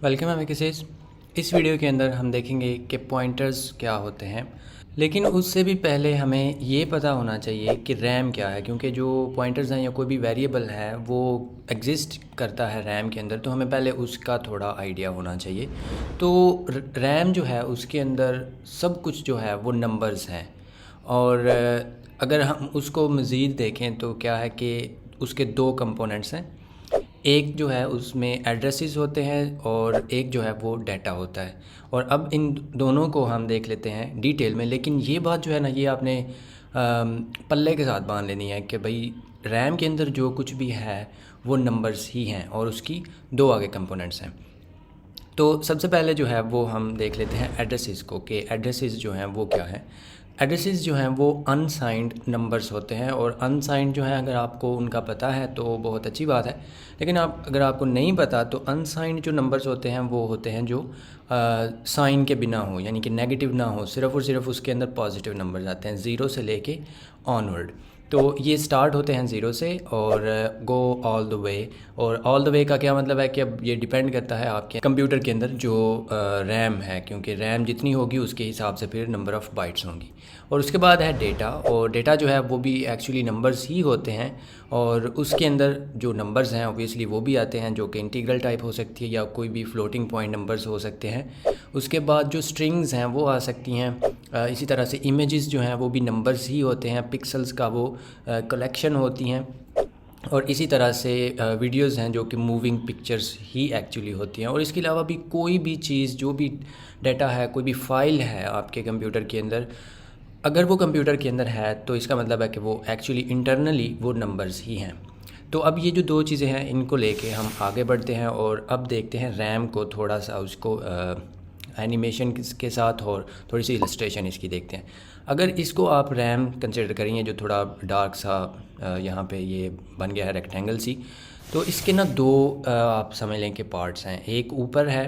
Welcome है kisses. इस video के अंदर हम देखेंगे कि पॉइंटर्स क्या होते हैं, लेकिन उससे भी पहले हमें ये पता होना चाहिए कि रैम क्या है, क्योंकि जो पॉइंटर्स हैं या कोई भी वेरिएबल है वो एग्जिस्ट करता है रैम के अंदर, तो हमें पहले उसका थोड़ा आइडिया होना चाहिए। तो रैम जो है उसके अंदर सब कुछ जो है वो नंबर्स हैं, और अगर हम उसको मज़ीद देखें तो क्या है कि उसके दो कंपोनेंट्स हैं। एक जो है उसमें एड्रेसेस होते हैं और एक जो है वो डाटा होता है। और अब इन दोनों को हम देख लेते हैं डिटेल में, लेकिन ये बात जो है ना ये आपने पल्ले के साथ बांध लेनी है कि भाई रैम के अंदर जो कुछ भी है वो नंबर्स ही हैं और उसकी दो आगे कंपोनेंट्स हैं। तो सबसे पहले जो है वो हम देख लेते हैं एड्रेसेस को, कि एड्रेसेस जो हैं वो क्या हैं। एड्रेसेस जो हैं वो अनसाइंड नंबर्स होते हैं, और अनसाइंड जो है अगर आपको उनका पता है तो बहुत अच्छी बात है, लेकिन अगर आपको नहीं पता तो अनसाइंड जो नंबर्स होते हैं वो होते हैं जो साइन के बिना हो, यानी कि नेगेटिव ना हो, सिर्फ़ और सिर्फ उसके अंदर पॉजिटिव नंबर्स आते हैं ज़ीरो से लेके ऑनवर्ड। तो ये स्टार्ट होते हैं ज़ीरो से और गो ऑल द वे। और ऑल द वे का क्या मतलब है कि अब ये डिपेंड करता है आपके कंप्यूटर के अंदर जो रैम है, क्योंकि रैम जितनी होगी उसके हिसाब से फिर नंबर ऑफ़ बाइट्स होंगी। और उसके बाद है डेटा, और डेटा जो है वो भी एक्चुअली नंबर्स ही होते हैं, और उसके अंदर जो नंबर्स हैं ऑब्वियसली वो भी आते हैं, जो कि इंटीग्रल टाइप हो सकती है या कोई भी फ्लोटिंग पॉइंट नंबर्स हो सकते हैं। उसके बाद जो स्ट्रिंग्स हैं वो आ सकती हैं। इसी तरह से इमेजेस जो हैं वो भी नंबर्स ही होते हैं, पिक्सल्स का वो कलेक्शन होती हैं। और इसी तरह से वीडियोस हैं जो कि मूविंग पिक्चर्स ही एक्चुअली होती हैं। और इसके अलावा भी कोई भी चीज़, जो भी डाटा है, कोई भी फ़ाइल है आपके कंप्यूटर के अंदर, अगर वो कंप्यूटर के अंदर है तो इसका मतलब है कि वो एक्चुअली इंटरनली वो नंबर्स ही हैं। तो अब ये जो दो चीज़ें हैं इनको लेके हम आगे बढ़ते हैं और अब देखते हैं रैम को, थोड़ा सा उसको एनिमेशन के साथ और थोड़ी सी इलस्ट्रेशन इसकी देखते हैं। अगर इसको आप रैम कंसिडर करेंगे जो थोड़ा डार्क सा यहाँ पे ये बन गया है रेक्टेंगल सी, तो इसके ना दो आप समझ लें कि पार्ट्स हैं। एक ऊपर है,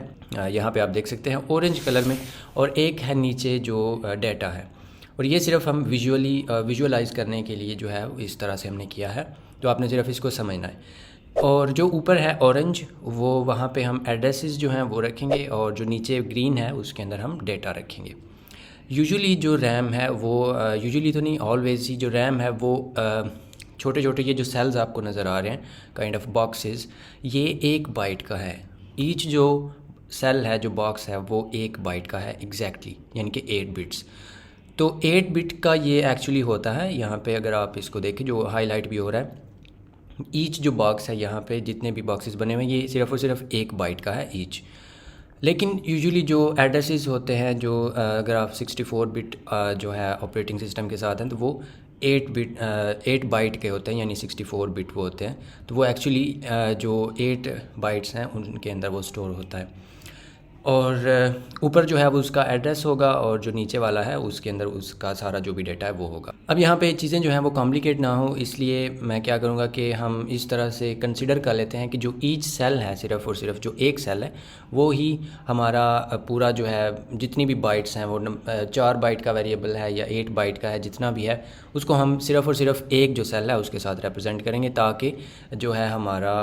यहाँ पे आप देख सकते हैं ऑरेंज कलर में, और एक है नीचे जो डाटा है। और ये सिर्फ हम विजुअलाइज़ करने के लिए जो है इस तरह से हमने किया है, तो आपने सिर्फ इसको समझना है। और जो ऊपर है ऑरेंज, वो वहाँ पे हम एड्रेसेस जो हैं वो रखेंगे, और जो नीचे ग्रीन है उसके अंदर हम डेटा रखेंगे। यूजुअली जो रैम है वो यूजुअली तो नहीं, ऑलवेज ही जो रैम है वो छोटे छोटे ये जो सेल्स आपको नज़र आ रहे हैं, काइंड ऑफ बॉक्सेस, ये 1 बाइट का है। ईच जो सेल है, जो बॉक्स है, वो 1 बाइट का है एग्जैक्टली, यानी कि 8 बिट्स। तो 8 बिट का ये एक्चुअली होता है। यहाँ पे अगर आप इसको देखें जो हाईलाइट भी हो रहा है, ईच जो बॉक्स है, यहाँ पे जितने भी बॉक्सेस बने हुए हैं ये सिर्फ़ और सिर्फ 1 बाइट का है ईच। लेकिन यूजुअली जो एड्रेसेस होते हैं, जो अगर आप 64 बिट जो है ऑपरेटिंग सिस्टम के साथ हैं, तो वो 8 बाइट के होते हैं, यानी 64 बिट वो होते हैं। तो वो एक्चुअली जो 8 बाइट्स हैं उनके अंदर वो स्टोर होता है। और ऊपर जो है वो उसका एड्रेस होगा, और जो नीचे वाला है उसके अंदर उसका सारा जो भी डाटा है वो होगा। अब यहाँ पे चीज़ें जो हैं वो कॉम्प्लिकेट ना हो, इसलिए मैं क्या करूँगा कि हम इस तरह से कंसिडर कर लेते हैं कि जो ईच सेल है, सिर्फ़ और सिर्फ जो एक सेल है, वो ही हमारा पूरा जो है जितनी भी बाइट्स हैं वो 4 बाइट का वेरिएबल है या 8 बाइट का है, जितना भी है उसको हम सिर्फ़ और सिर्फ एक जो सेल है उसके साथ रिप्रेजेंट करेंगे, ताकि जो है हमारा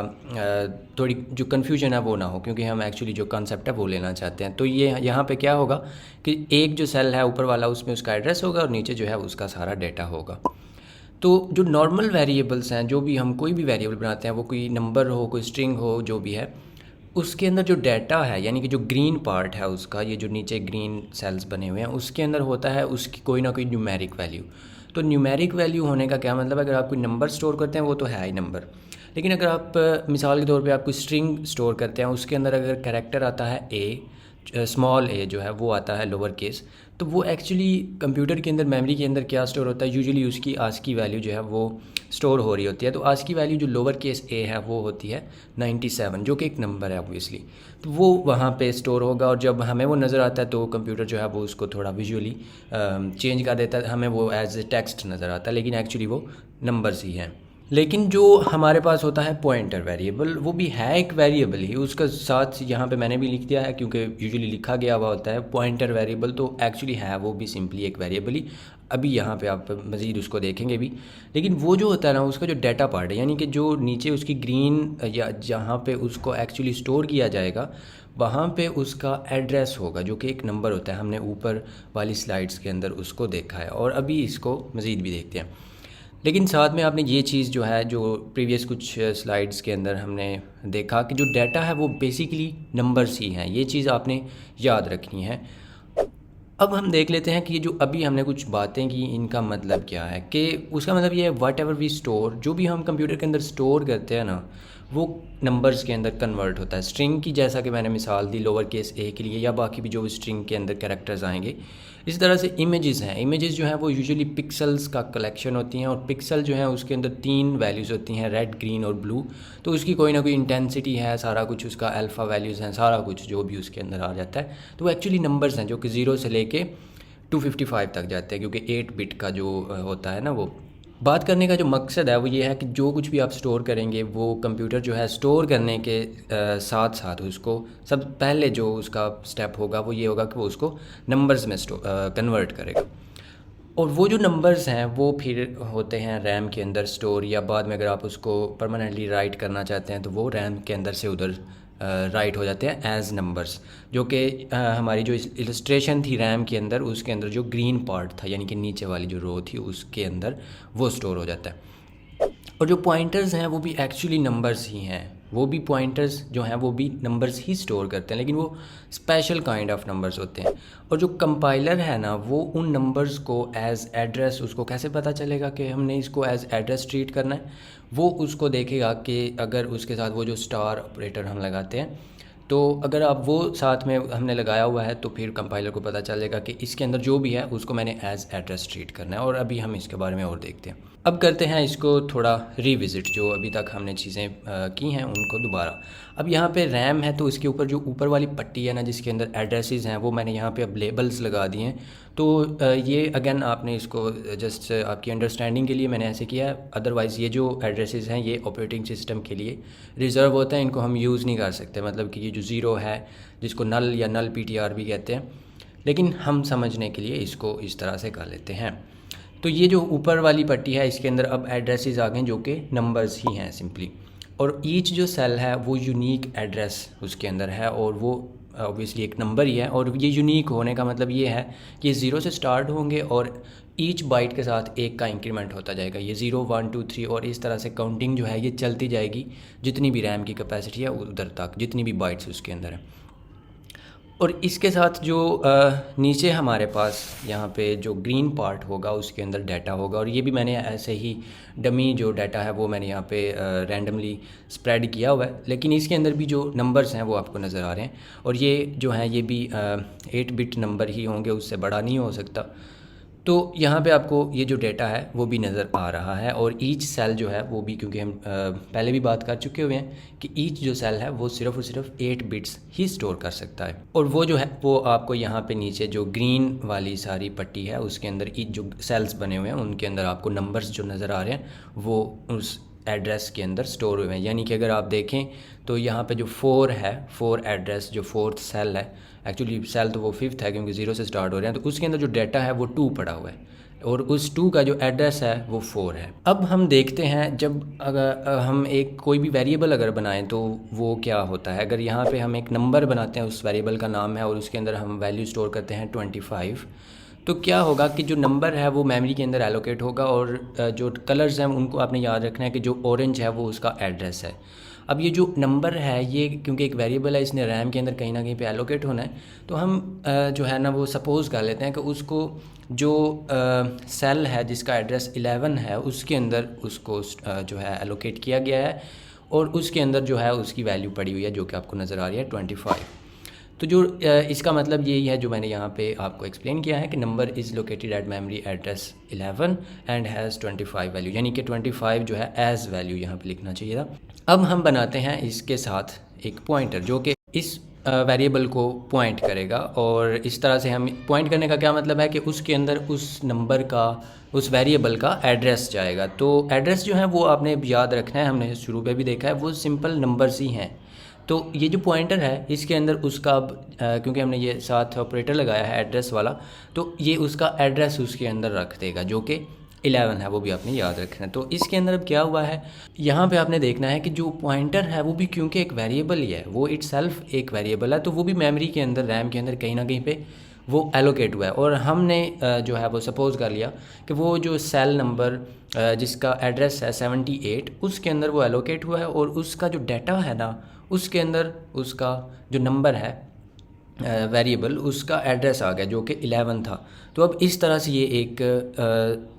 थोड़ी जो कन्फ्यूजन है वो ना हो, क्योंकि हम एक्चुअली जो कॉन्सेप्ट है वो लेना चाहते हैं। तो ये यहाँ पे क्या होगा कि एक जो सेल है ऊपर वाला, उसमें उसका एड्रेस होगा और नीचे जो है उसका सारा डाटा होगा। तो जो नॉर्मल वेरिएबल्स हैं, जो भी हम कोई भी वेरिएबल बनाते हैं, वो कोई नंबर हो, कोई स्ट्रिंग हो, जो भी है, उसके अंदर जो डाटा है, यानी कि जो ग्रीन पार्ट है उसका, ये जो नीचे ग्रीन सेल्स बने हुए हैं, उसके अंदर होता है उसकी कोई ना कोई न्यूमेरिक वैल्यू। तो न्यूमेरिक वैल्यू होने का क्या मतलब है, अगर आप कोई नंबर स्टोर करते हैं वो तो है ही नंबर, लेकिन अगर आप मिसाल के तौर पे आप कोई स्ट्रिंग स्टोर करते हैं, उसके अंदर अगर कैरेक्टर आता है स्मॉल ए जो है वो आता है लोअर केस, तो वो एक्चुअली कंप्यूटर के अंदर मेमोरी के अंदर क्या स्टोर होता है, यूजुअली उसकी आस्की वैल्यू जो है वो स्टोर हो रही होती है। तो आस्की वैल्यू जो लोअर केस ए है वो होती है 97, जो कि एक नंबर है ऑब्वियसली। तो वो वहाँ पे स्टोर होगा, और जब हमें वो नज़र आता है तो कंप्यूटर जो है वो उसको थोड़ा विजुअली चेंज कर देता है, हमें वो एज ए टेक्स्ट नज़र आता है, लेकिन एक्चुअली वो नंबर्स ही हैं। लेकिन जो हमारे पास होता है पॉइंटर वेरिएबल, वो भी है एक वेरिएबल ही, उसका साथ यहाँ पे मैंने भी लिख दिया है क्योंकि यूजुअली लिखा गया हुआ होता है पॉइंटर वेरिएबल, तो एक्चुअली है वो भी सिंपली एक वेरिएबल ही। अभी यहाँ पे आप मज़ीद उसको देखेंगे भी, लेकिन वो जो होता है ना उसका जो डाटा पार्ट है, यानी कि जो नीचे उसकी ग्रीन या जहाँ पे उसको एक्चुअली स्टोर किया जाएगा, वहाँ पे उसका एड्रेस होगा जो कि एक नंबर होता है। हमने ऊपर वाली स्लाइड्स के अंदर उसको देखा है और अभी इसको मज़ीद भी देखते हैं। लेकिन साथ में आपने ये चीज़ जो है, जो प्रीवियस कुछ स्लाइड्स के अंदर हमने देखा कि जो डाटा है वो बेसिकली नंबर्स ही हैं। ये चीज़ आपने याद रखनी है। अब हम देख लेते हैं कि ये जो अभी हमने कुछ बातें की इनका मतलब क्या है। कि उसका मतलब ये है व्हाट एवर वी स्टोर, जो भी हम कंप्यूटर के अंदर स्टोर करते हैं ना, वो नंबर्स के अंदर कन्वर्ट होता है। स्ट्रिंग की जैसा कि मैंने मिसाल दी लोअर केस ए के लिए, या बाकी भी जो स्ट्रिंग के अंदर कैरेक्टर्स आएंगे। इस तरह से इमेजेस हैं, इमेजेस जो हैं वो यूजुअली पिक्सल्स का कलेक्शन होती हैं, और पिक्सल जो है उसके अंदर 3 वैल्यूज़ होती हैं, रेड, ग्रीन और ब्लू। तो उसकी कोई ना कोई इंटेंसिटी है, सारा कुछ उसका अल्फ़ा वैल्यूज़ हैं, सारा कुछ जो भी उसके अंदर आ जाता है। तो वो एक्चुअली नंबर्स हैं जो कि 0 से लेके 255 तक जाते हैं, क्योंकि 8 बिट का जो होता है ना, वो बात करने का जो मकसद है वो ये है कि जो कुछ भी आप स्टोर करेंगे वो कंप्यूटर जो है स्टोर करने के साथ साथ उसको सब पहले जो उसका स्टेप होगा वो ये होगा कि वो उसको नंबर्स में कन्वर्ट करेगा। और वो जो नंबर्स हैं वो फिर होते हैं रैम के अंदर स्टोर, या बाद में अगर आप उसको परमानेंटली राइट करना चाहते हैं तो वो रैम के अंदर से उधर राइट हो जाते हैं एज नंबर्स। जो कि हमारी जो इलस्ट्रेशन थी रैम के अंदर, उसके अंदर जो ग्रीन पार्ट था यानी कि नीचे वाली जो रो थी उसके अंदर वो स्टोर हो जाता है। और जो पॉइंटर्स हैं वो भी एक्चुअली नंबर्स ही हैं, वो भी पॉइंटर्स जो हैं वो भी नंबर्स ही स्टोर करते हैं, लेकिन वो स्पेशल काइंड ऑफ नंबर्स होते हैं। और जो कंपाइलर है ना, वो उन नंबर्स को एज एड्रेस, उसको कैसे पता चलेगा कि हमने इसको एज एड्रेस ट्रीट करना है, वो उसको देखेगा कि अगर उसके साथ वो जो स्टार ऑपरेटर हम लगाते हैं, तो अगर आप वो साथ में हमने लगाया हुआ है तो फिर कंपाइलर को पता चलेगा कि इसके अंदर जो भी है उसको मैंने एज एड्रेस ट्रीट करना है। और अभी हम इसके बारे में और देखते हैं। अब करते हैं इसको थोड़ा रिविज़िट, जो अभी तक हमने चीज़ें की हैं उनको दोबारा। अब यहाँ पे रैम है तो इसके ऊपर जो ऊपर वाली पट्टी है ना जिसके अंदर एड्रेसेस हैं, वो मैंने यहाँ पे अब लेबल्स लगा दिए हैं। तो ये अगेन आपने इसको जस्ट आपकी अंडरस्टैंडिंग के लिए मैंने ऐसे किया है। अदरवाइज़ ये जो एड्रेसेस हैं ये ऑपरेटिंग सिस्टम के लिए रिज़र्व होते हैं, इनको हम यूज़ नहीं कर सकते। मतलब कि ये जो ज़ीरो है जिसको नल या नल PTR भी कहते हैं, लेकिन हम समझने के लिए इसको इस तरह से कर लेते हैं। तो ये जो ऊपर वाली पट्टी है इसके अंदर अब एड्रेसेस आ गए जो कि नंबर्स ही हैं सिंपली। और ईच जो सेल है वो यूनिक एड्रेस उसके अंदर है, और वो ऑब्वियसली एक नंबर ही है। और ये यूनिक होने का मतलब ये है कि ये 0 से स्टार्ट होंगे और ईच बाइट के साथ एक का इंक्रीमेंट होता जाएगा। ये 0 1 2 3 और इस तरह से काउंटिंग जो है ये चलती जाएगी जितनी भी रैम की कैपेसिटी है उधर तक, जितनी भी बाइट्स उसके अंदर है। और इसके साथ जो नीचे हमारे पास यहाँ पे जो ग्रीन पार्ट होगा उसके अंदर डाटा होगा। और ये भी मैंने ऐसे ही डमी जो डाटा है वो मैंने यहाँ पे रैंडमली स्प्रेड किया हुआ है, लेकिन इसके अंदर भी जो नंबर्स हैं वो आपको नज़र आ रहे हैं। और ये जो हैं ये भी 8 बिट नंबर ही होंगे, उससे बड़ा नहीं हो सकता। तो यहाँ पे आपको ये जो डेटा है वो भी नज़र आ रहा है। और ईच सेल जो है वो भी, क्योंकि हम पहले भी बात कर चुके हुए हैं कि ईच जो सेल है वो सिर्फ और सिर्फ 8 बिट्स ही स्टोर कर सकता है। और वो जो है वो आपको यहाँ पे नीचे जो ग्रीन वाली सारी पट्टी है उसके अंदर ईच जो सेल्स बने हुए हैं उनके अंदर आपको नंबर्स जो नज़र आ रहे हैं वो उस एड्रेस के अंदर स्टोर हुए हैं। यानी कि अगर आप देखें तो यहाँ पे जो 4 है, 4 एड्रेस जो 4th सेल है, एक्चुअली सेल तो वो 5th है क्योंकि 0 से स्टार्ट हो रहे हैं, तो उसके अंदर जो डाटा है वो 2 पड़ा हुआ है और उस 2 का जो एड्रेस है वो 4 है। अब हम देखते हैं जब अगर हम एक कोई भी वेरिएबल अगर बनाएं तो वो क्या होता है। अगर यहाँ पे हम एक नंबर बनाते हैं, उस वेरिएबल का नाम है और उसके अंदर हम वैल्यू स्टोर करते हैं 25, तो क्या होगा कि जो नंबर है वो मेमोरी के अंदर एलोकेट होगा। और जो कलर्स हैं उनको आपने याद रखना है कि जो ऑरेंज है वो उसका एड्रेस है। अब ये जो नंबर है ये क्योंकि एक वेरिएबल है, इसने रैम के अंदर कहीं ना कहीं पे एलोकेट होना है, तो हम जो है ना वो सपोज़ कर लेते हैं कि उसको जो सेल है जिसका एड्रेस 11 है उसके अंदर उसको जो है एलोकेट किया गया है, और उसके अंदर जो है उसकी वैल्यू पड़ी हुई है जो कि आपको नज़र आ रही है 25। तो जो इसका मतलब यही है जो मैंने यहाँ पे आपको एक्सप्लेन किया है कि number is located at memory address 11 and has 25 value, यानी कि 25 जो है एज़ वैल्यू यहाँ पे लिखना चाहिए था। अब हम बनाते हैं इसके साथ एक पॉइंटर जो कि इस वेरिएबल को पॉइंट करेगा। और इस तरह से हम पॉइंट करने का क्या मतलब है कि उसके अंदर उस नंबर का, उस वेरिएबल का एड्रेस जाएगा। तो एड्रेस जो है वो आपने याद रखना है, हमने शुरू पे भी देखा है, वो सिंपल नंबर्स ही हैं। तो ये जो पॉइंटर है इसके अंदर उसका क्योंकि हमने ये साथ ऑपरेटर लगाया है एड्रेस वाला, तो ये उसका एड्रेस उसके अंदर रख देगा जो कि 11 है वो भी आपने याद रखना है। तो इसके अंदर अब क्या हुआ है, यहाँ पे आपने देखना है कि जो पॉइंटर है वो भी क्योंकि एक वेरिएबल ही है, वो इटसेल्फ एक वेरिएबल है, तो वो भी मेमोरी के अंदर, रैम के अंदर कहीं ना कहीं पे वो एलोकेट हुआ है। और हमने जो है वो सपोज़ कर लिया कि वो जो सेल नंबर जिसका एड्रेस है 78 उसके अंदर वो एलोकेट हुआ है, और उसका जो डाटा है ना उसके अंदर उसका जो नंबर है वेरिएबल उसका एड्रेस आ गया जो कि 11 था। तो अब इस तरह से ये एक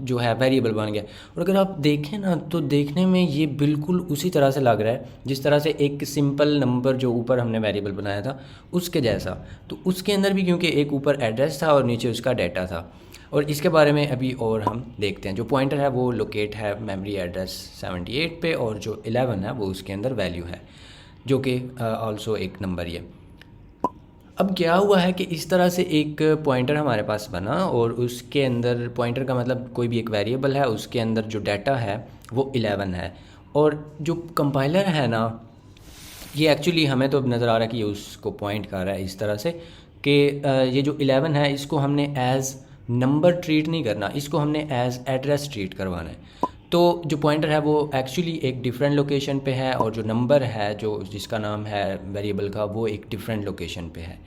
जो है वेरिएबल बन गया। और अगर आप देखें ना तो देखने में ये बिल्कुल उसी तरह से लग रहा है जिस तरह से एक सिंपल नंबर जो ऊपर हमने वेरिएबल बनाया था उसके जैसा। तो उसके अंदर भी क्योंकि एक ऊपर एड्रेस था और नीचे उसका डाटा था। और इसके बारे में अभी और हम देखते हैं। जो पॉइंटर है वो लोकेट है मेमोरी एड्रेस 78 पे, और जो 11 है वो उसके अंदर वैल्यू है जो कि आल्सो एक नंबर ही है। अब क्या हुआ है कि इस तरह से एक पॉइंटर हमारे पास बना, और उसके अंदर पॉइंटर का मतलब कोई भी एक वेरिएबल है, उसके अंदर जो डाटा है वो 11 है। और जो कंपाइलर है ना, ये एक्चुअली हमें तो अब नज़र आ रहा है कि ये उसको पॉइंट कर रहा है इस तरह से कि ये जो 11 है इसको हमने एज़ नंबर ट्रीट नहीं करना, इसको हमने एज़ एड्रेस ट्रीट करवाना है। तो जो पॉइंटर है वो एक्चुअली एक डिफरेंट लोकेशन पे है, और जो नंबर है जो जिसका नाम है वेरिएबल का वो एक डिफरेंट लोकेशन पे है।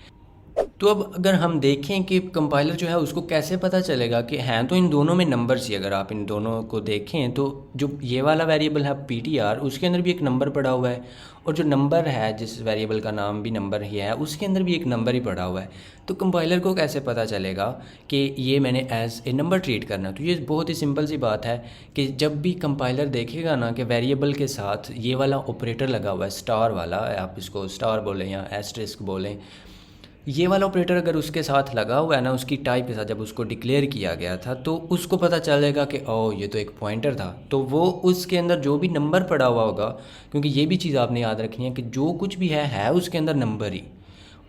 तो अब अगर हम देखें कि कंपाइलर जो है उसको कैसे पता चलेगा कि हैं तो इन दोनों में नंबर्स ही, अगर आप इन दोनों को देखें तो जो ये वाला वेरिएबल है PTR उसके अंदर भी एक नंबर पड़ा हुआ है, और जो नंबर है जिस वेरिएबल का नाम भी नंबर ही है उसके अंदर भी एक नंबर ही पड़ा हुआ है। तो कंपाइलर को कैसे पता चलेगा कि ये मैंने एज ए नंबर ट्रीट करना? तो ये बहुत ही सिंपल सी बात है कि जब भी कंपाइलर देखेगा ना कि वेरिएबल के साथ ये वाला ऑपरेटर लगा हुआ है, स्टार वाला, आप इसको स्टार बोलें या एस्टेरिस्क बोलें, ये वाला ऑपरेटर अगर उसके साथ लगा हुआ है ना उसकी टाइप के साथ, जब उसको डिक्लेयर किया गया था तो उसको पता चलेगा कि ओ ये तो एक पॉइंटर था। तो वो उसके अंदर जो भी नंबर पड़ा हुआ होगा, क्योंकि ये भी चीज़ आपने याद रखनी है कि जो कुछ भी है उसके अंदर नंबर ही।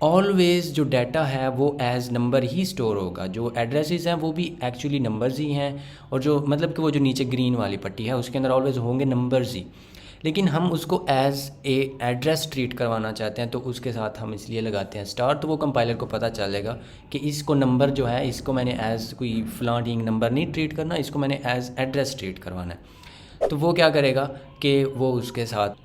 ऑलवेज़ जो डाटा है वो एज़ नंबर ही स्टोर होगा, जो एड्रेसेस हैं वो भी एक्चुअली नंबर्स ही हैं, और जो मतलब कि वो जो नीचे ग्रीन वाली पट्टी है उसके अंदर ऑलवेज़ होंगे नंबर्स ही। लेकिन हम उसको एज़ ए एड्रेस ट्रीट करवाना चाहते हैं तो उसके साथ हम इसलिए लगाते हैं स्टार, तो वो कंपाइलर को पता चलेगा कि इसको नंबर जो है इसको मैंने एज़ कोई फ्लाटिंग नंबर नहीं ट्रीट करना, इसको मैंने एज़ एड्रेस ट्रीट करवाना है। तो वो क्या करेगा कि वो उसके साथ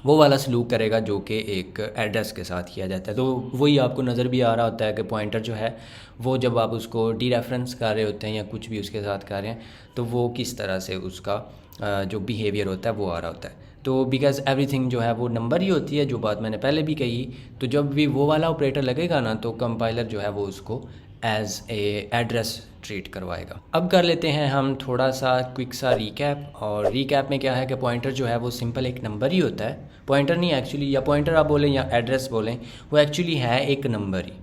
वो वाला सलूक करेगा जो कि एक एड्रेस के साथ किया जाता है। तो वही आपको नज़र भी आ रहा होता है कि पॉइंटर जो है वो जब आप उसको डी रेफरेंस कर रहे होते हैं या कुछ भी उसके साथ कर रहे हैं तो वो किस तरह से उसका जो बिहेवियर होता है वो आ रहा होता है। तो बिकॉज़ एवरीथिंग जो है वो नंबर ही होती है, जो बात मैंने पहले भी कही। तो जब भी वो वाला ऑपरेटर लगेगा ना तो कंपाइलर जो है वो उसको एज़ ए एड्रेस ट्रीट करवाएगा। अब कर लेते हैं हम थोड़ा सा क्विक सा रीकैप। और रीकैप में क्या है कि पॉइंटर जो है वो सिंपल एक नंबर ही होता है, पॉइंटर नहीं एक्चुअली, या पॉइंटर आप बोलें या एड्रेस बोलें, वो एक्चुअली है एक नंबर ही।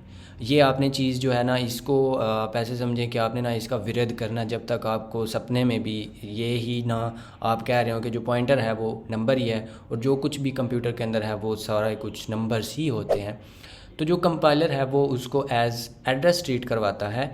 ये आपने चीज़ जो है ना इसको आप ऐसे समझें कि आपने ना इसका विरोध करना जब तक आपको सपने में भी ये ही ना आप कह रहे हो कि जो पॉइंटर है वो नंबर ही है, और जो कुछ भी कंप्यूटर के अंदर है वो सारा कुछ नंबर्स ही होते हैं। तो जो कंपाइलर है वो उसको एज़ एड्रेस ट्रीट करवाता है।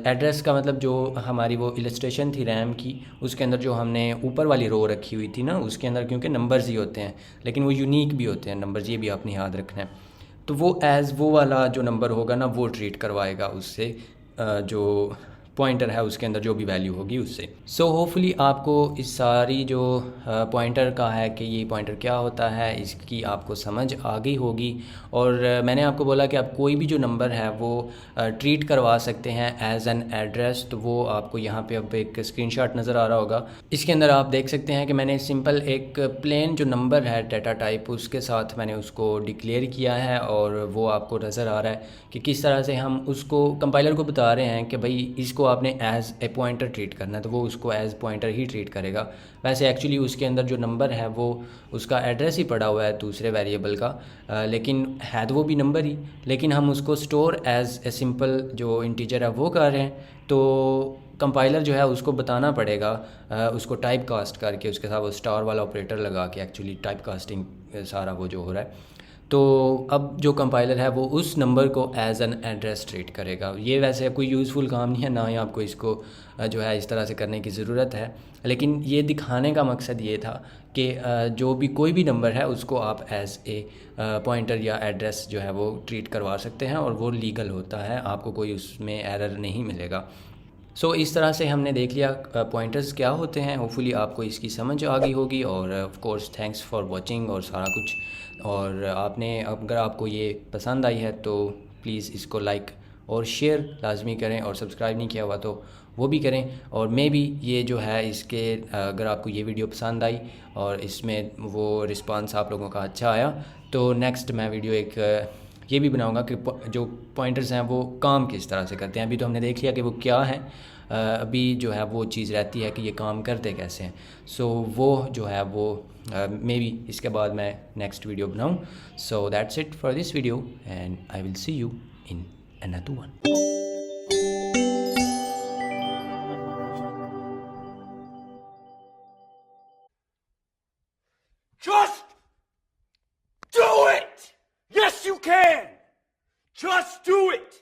एड्रेस का मतलब जो हमारी वो इलस्ट्रेशन थी रैम की, उसके अंदर जो हमने ऊपर वाली रो रखी हुई थी ना उसके अंदर क्योंकि नंबर्स ही होते हैं लेकिन वो यूनिक भी होते हैं नंबर्स, ये भी आपने याद रखना है। तो वो एज़ वो वाला जो नंबर होगा ना वो ट्रीट करवाएगा उससे, जो पॉइंटर है उसके अंदर जो भी वैल्यू होगी उससे। सो होपफुली आपको इस सारी जो पॉइंटर का है कि ये पॉइंटर क्या होता है इसकी आपको समझ आ गई होगी। और मैंने आपको बोला कि आप कोई भी जो नंबर है वो ट्रीट करवा सकते हैं एज एन एड्रेस। तो वो आपको यहाँ पे अब एक स्क्रीनशॉट नज़र आ रहा होगा, इसके अंदर आप देख सकते हैं कि मैंने सिंपल एक प्लेन जो नंबर है डाटा टाइप उसके साथ मैंने उसको डिक्लेयर किया है, और वो आपको नज़र आ रहा है कि किस तरह से हम उसको कंपाइलर को बता रहे हैं कि भाई इसको आपने एज़ ए पॉइंटर ट्रीट करना है, तो वो उसको एज़ पॉइंटर ही ट्रीट करेगा। वैसे एक्चुअली उसके अंदर जो नंबर है वो उसका एड्रेस ही पड़ा हुआ है दूसरे वेरिएबल का, लेकिन है तो वो भी नंबर ही, लेकिन हम उसको स्टोर एज़ ए सिंपल जो इंटीजर है वो कर रहे हैं। तो कंपाइलर जो है उसको बताना पड़ेगा उसको टाइप कास्ट करके उसके साथ वो स्टार वाला ऑपरेटर लगा के, एक्चुअली टाइप कास्टिंग सारा वो जो हो रहा है। तो अब जो कंपाइलर है वो उस नंबर को एज एन एड्रेस ट्रीट करेगा। ये वैसे कोई यूज़फुल काम नहीं है, ना ही आपको इसको जो है इस तरह से करने की ज़रूरत है, लेकिन ये दिखाने का मकसद ये था कि जो भी कोई भी नंबर है उसको आप एज़ ए पॉइंटर या एड्रेस जो है वो ट्रीट करवा सकते हैं, और वो लीगल होता है, आपको कोई उसमें एरर नहीं मिलेगा। सो इस तरह से हमने देख लिया पॉइंटर्स क्या होते हैं। होपफुली आपको इसकी समझ आ गई होगी, और of course thanks for watching और सारा कुछ। और आपने, अगर आपको ये पसंद आई है तो प्लीज़ इसको लाइक और शेयर लाजमी करें, और सब्सक्राइब नहीं किया हुआ तो वो भी करें। और मे भी ये जो है इसके, अगर आपको ये वीडियो पसंद आई और इसमें वो रिस्पांस आप लोगों का अच्छा आया, तो नेक्स्ट मैं वीडियो एक ये भी बनाऊंगा कि जो पॉइंटर्स हैं वो काम किस तरह से करते हैं। अभी तो हमने देख लिया कि वो क्या है, अभी जो है वो चीज़ रहती है कि ये काम करते कैसे हैं। सो वो जो है वो मे बी इसके बाद मैं नेक्स्ट वीडियो बनाऊं। So that's it for this video, and I will see you in another one. Just do it! Yes, you can! Just do it!